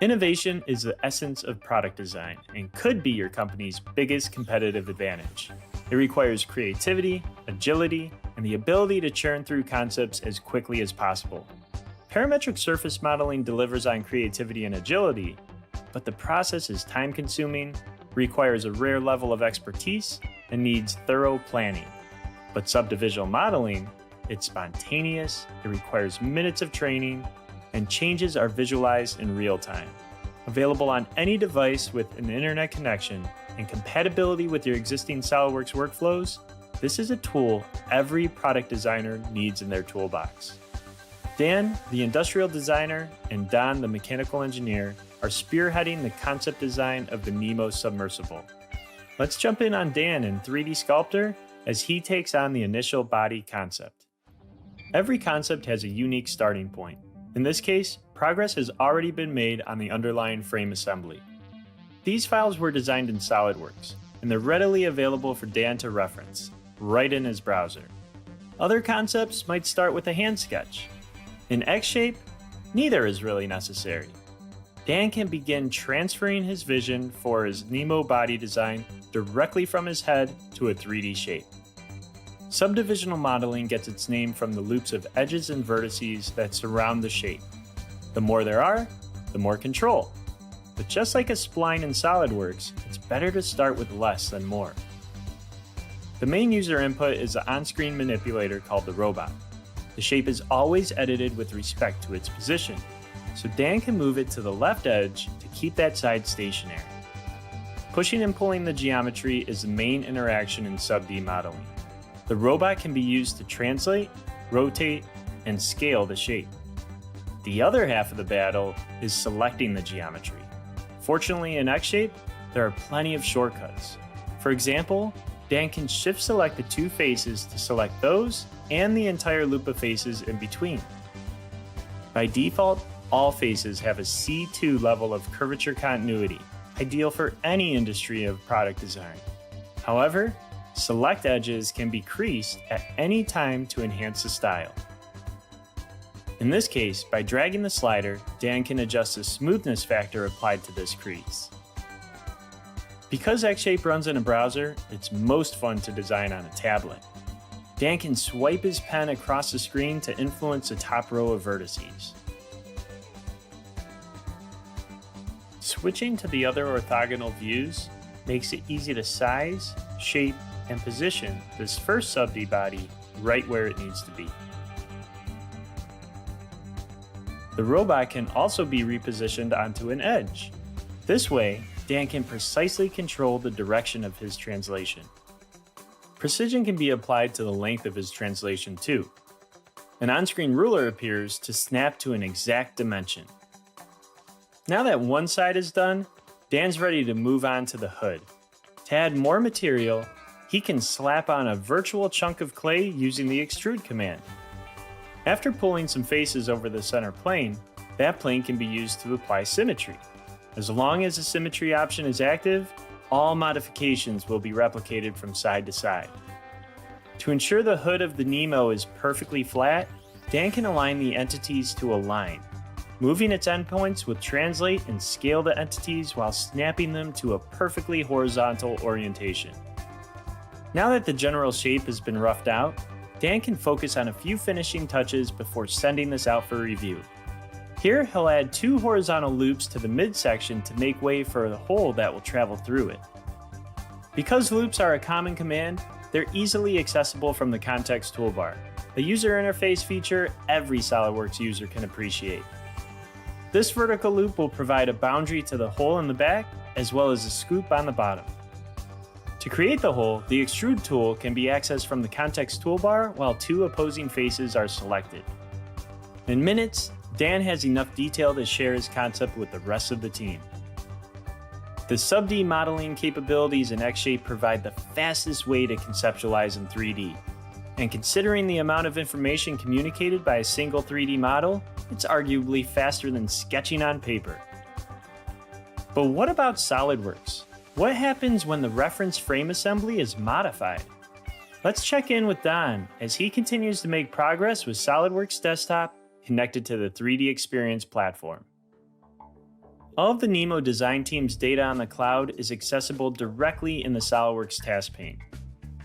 Innovation is the essence of product design and could be your company's biggest competitive advantage. It requires creativity, agility, and the ability to churn through concepts as quickly as possible. Parametric surface modeling delivers on creativity and agility, but the process is time-consuming, requires a rare level of expertise, and needs thorough planning. But subdivisional modeling, it's spontaneous, it requires minutes of training, and changes are visualized in real time. Available on any device with an internet connection and compatibility with your existing SolidWorks workflows, this is a tool every product designer needs in their toolbox. Dan, the industrial designer, and Don, the mechanical engineer, are spearheading the concept design of the Nemo submersible. Let's jump in on Dan in 3D Sculptor as he takes on the initial body concept. Every concept has a unique starting point. In this case, progress has already been made on the underlying frame assembly. These files were designed in Solidworks, and they're readily available for Dan to reference, right in his browser. Other concepts might start with a hand sketch. In Xshape, neither is really necessary. Dan can begin transferring his vision for his Nemo body design directly from his head to a 3D shape. Subdivisional modeling gets its name from the loops of edges and vertices that surround the shape. The more there are, the more control. But just like a spline in SolidWorks, it's better to start with less than more. The main user input is the on-screen manipulator called the robot. The shape is always edited with respect to its position, so Dan can move it to the left edge to keep that side stationary. Pushing and pulling the geometry is the main interaction in sub-D modeling. The robot can be used to translate, rotate, and scale the shape. The other half of the battle is selecting the geometry. Fortunately, in Xshape, there are plenty of shortcuts. For example, Dan can shift select the two faces to select those and the entire loop of faces in between. By default, all faces have a C2 level of curvature continuity, ideal for any industry of product design. However, select edges can be creased at any time to enhance the style. In this case, by dragging the slider, Dan can adjust the smoothness factor applied to this crease. Because Xshape runs in a browser, it's most fun to design on a tablet. Dan can swipe his pen across the screen to influence the top row of vertices. Switching to the other orthogonal views makes it easy to size, shape, and position this first sub-D body right where it needs to be. The robot can also be repositioned onto an edge. This way, Dan can precisely control the direction of his translation. Precision can be applied to the length of his translation too. An on-screen ruler appears to snap to an exact dimension. Now that one side is done, Dan's ready to move on to the hood. To add more material, he can slap on a virtual chunk of clay using the extrude command. After pulling some faces over the center plane, that plane can be used to apply symmetry. As long as the symmetry option is active, all modifications will be replicated from side to side. To ensure the hood of the Nemo is perfectly flat, Dan can align the entities to a line. Moving its endpoints will translate and scale the entities while snapping them to a perfectly horizontal orientation. Now that the general shape has been roughed out, Dan can focus on a few finishing touches before sending this out for review. Here, he'll add 2 horizontal loops to the midsection to make way for the hole that will travel through it. Because loops are a common command, they're easily accessible from the context toolbar, a user interface feature every SolidWorks user can appreciate. This vertical loop will provide a boundary to the hole in the back, as well as a scoop on the bottom. To create the hole, the extrude tool can be accessed from the context toolbar while 2 opposing faces are selected. In minutes, Dan has enough detail to share his concept with the rest of the team. The sub-D modeling capabilities in Xshape provide the fastest way to conceptualize in 3D. And considering the amount of information communicated by a single 3D model, it's arguably faster than sketching on paper. But what about SolidWorks? What happens when the reference frame assembly is modified? Let's check in with Don as he continues to make progress with SolidWorks Desktop connected to the 3DEXPERIENCE platform. All of the Nemo design team's data on the cloud is accessible directly in the SolidWorks task pane.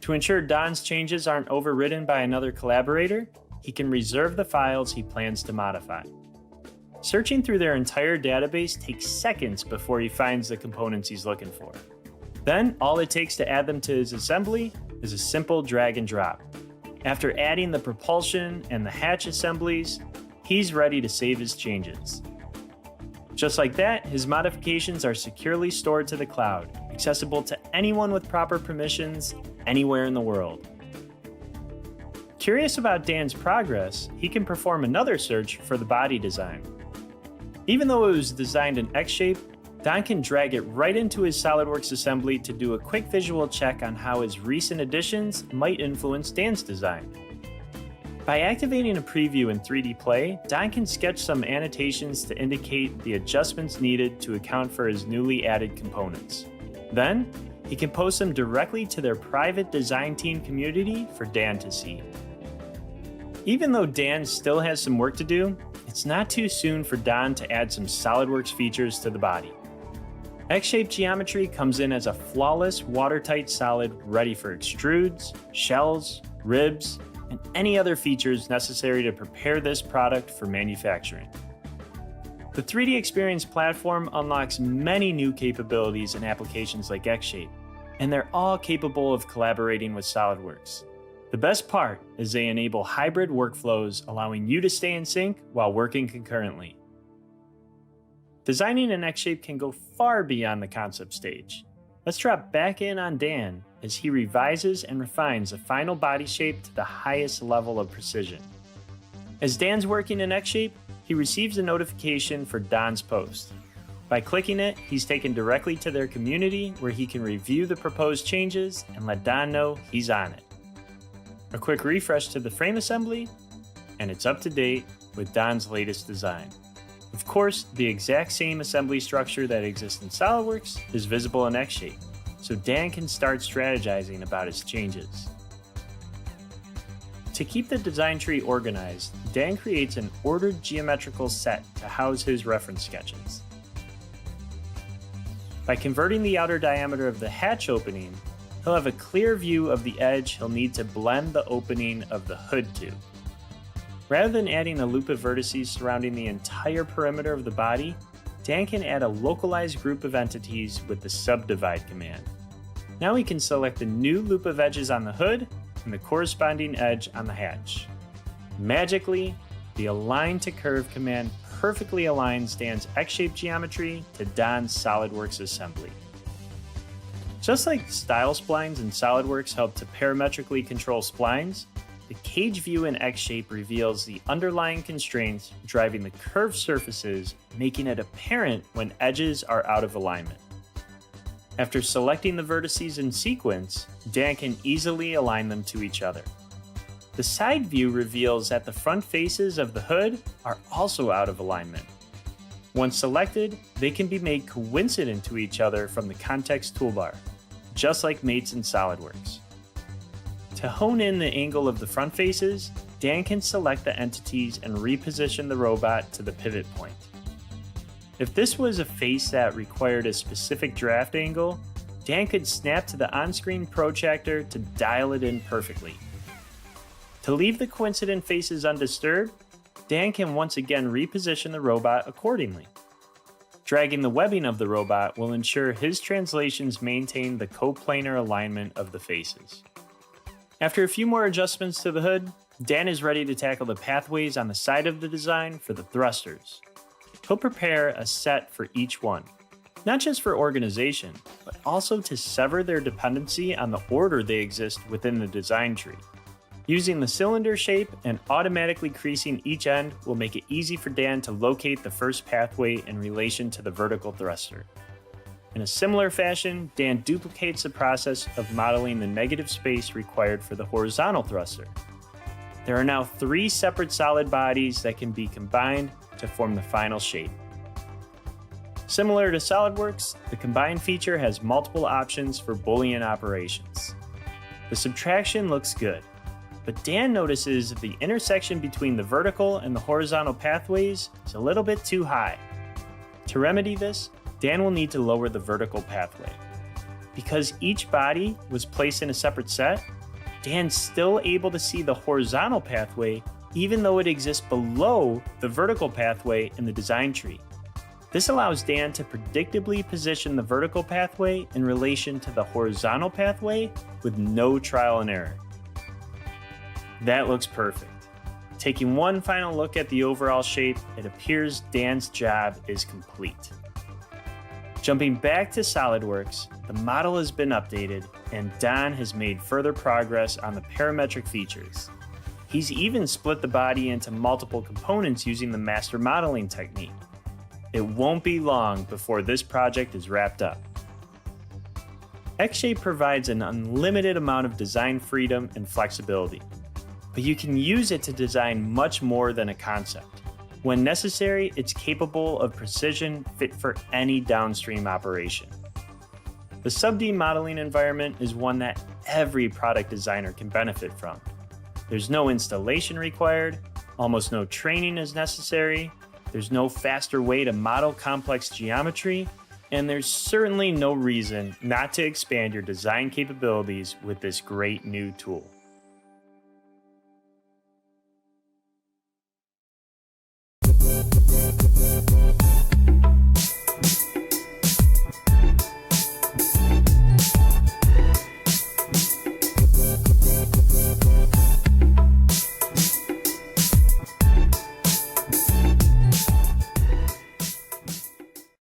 To ensure Don's changes aren't overridden by another collaborator, he can reserve the files he plans to modify. Searching through their entire database takes seconds before he finds the components he's looking for. Then, all it takes to add them to his assembly is a simple drag and drop. After adding the propulsion and the hatch assemblies, he's ready to save his changes. Just like that, his modifications are securely stored to the cloud, accessible to anyone with proper permissions, anywhere in the world. Curious about Dan's progress, he can perform another search for the body design. Even though it was designed in Xshape, Don can drag it right into his SolidWorks assembly to do a quick visual check on how his recent additions might influence Dan's design. By activating a preview in 3D Play, Don can sketch some annotations to indicate the adjustments needed to account for his newly added components. Then, he can post them directly to their private design team community for Dan to see. Even though Dan still has some work to do, it's not too soon for Don to add some SolidWorks features to the body. Xshape geometry comes in as a flawless, watertight solid ready for extrudes, shells, ribs, and any other features necessary to prepare this product for manufacturing. The 3DEXPERIENCE platform unlocks many new capabilities and applications like Xshape, and they're all capable of collaborating with SolidWorks. The best part is they enable hybrid workflows, allowing you to stay in sync while working concurrently. Designing in Xshape can go far beyond the concept stage. Let's drop back in on Dan as he revises and refines the final body shape to the highest level of precision. As Dan's working in Xshape, he receives a notification for Don's post. By clicking it, he's taken directly to their community where he can review the proposed changes and let Don know he's on it. A quick refresh to the frame assembly, and it's up to date with Don's latest design. Of course, the exact same assembly structure that exists in SolidWorks is visible in Xshape, so Dan can start strategizing about his changes. To keep the design tree organized, Dan creates an ordered geometrical set to house his reference sketches. By converting the outer diameter of the hatch opening, he'll have a clear view of the edge he'll need to blend the opening of the hood to. Rather than adding a loop of vertices surrounding the entire perimeter of the body, Dan can add a localized group of entities with the subdivide command. Now he can select a new loop of edges on the hood and the corresponding edge on the hatch. Magically, the Align to Curve command perfectly aligns Dan's Xshape geometry to Don's SolidWorks assembly. Just like style splines in SolidWorks help to parametrically control splines, the cage view in Xshape reveals the underlying constraints driving the curved surfaces, making it apparent when edges are out of alignment. After selecting the vertices in sequence, Dan can easily align them to each other. The side view reveals that the front faces of the hood are also out of alignment. Once selected, they can be made coincident to each other from the context toolbar, just like mates in SolidWorks. To hone in the angle of the front faces, Dan can select the entities and reposition the robot to the pivot point. If this was a face that required a specific draft angle, Dan could snap to the on-screen protractor to dial it in perfectly. To leave the coincident faces undisturbed, Dan can once again reposition the robot accordingly. Dragging the webbing of the robot will ensure his translations maintain the coplanar alignment of the faces. After a few more adjustments to the hood, Dan is ready to tackle the pathways on the side of the design for the thrusters. He'll prepare a set for each one, not just for organization, but also to sever their dependency on the order they exist within the design tree. Using the cylinder shape and automatically creasing each end will make it easy for Dan to locate the first pathway in relation to the vertical thruster. In a similar fashion, Dan duplicates the process of modeling the negative space required for the horizontal thruster. There are now 3 separate solid bodies that can be combined to form the final shape. Similar to SolidWorks, the Combine feature has multiple options for Boolean operations. The subtraction looks good, but Dan notices that the intersection between the vertical and the horizontal pathways is a little bit too high. To remedy this, Dan will need to lower the vertical pathway. Because each body was placed in a separate set, Dan's still able to see the horizontal pathway even though it exists below the vertical pathway in the design tree. This allows Dan to predictably position the vertical pathway in relation to the horizontal pathway with no trial and error. That looks perfect. Taking one final look at the overall shape, it appears Dan's job is complete. Jumping back to Solidworks, the model has been updated and Dan has made further progress on the parametric features. He's even split the body into multiple components using the master modeling technique. It won't be long before this project is wrapped up. Xshape provides an unlimited amount of design freedom and flexibility, but you can use it to design much more than a concept. When necessary, it's capable of precision fit for any downstream operation. The Subdivision modeling environment is one that every product designer can benefit from. There's no installation required, almost no training is necessary, there's no faster way to model complex geometry, and there's certainly no reason not to expand your design capabilities with this great new tool.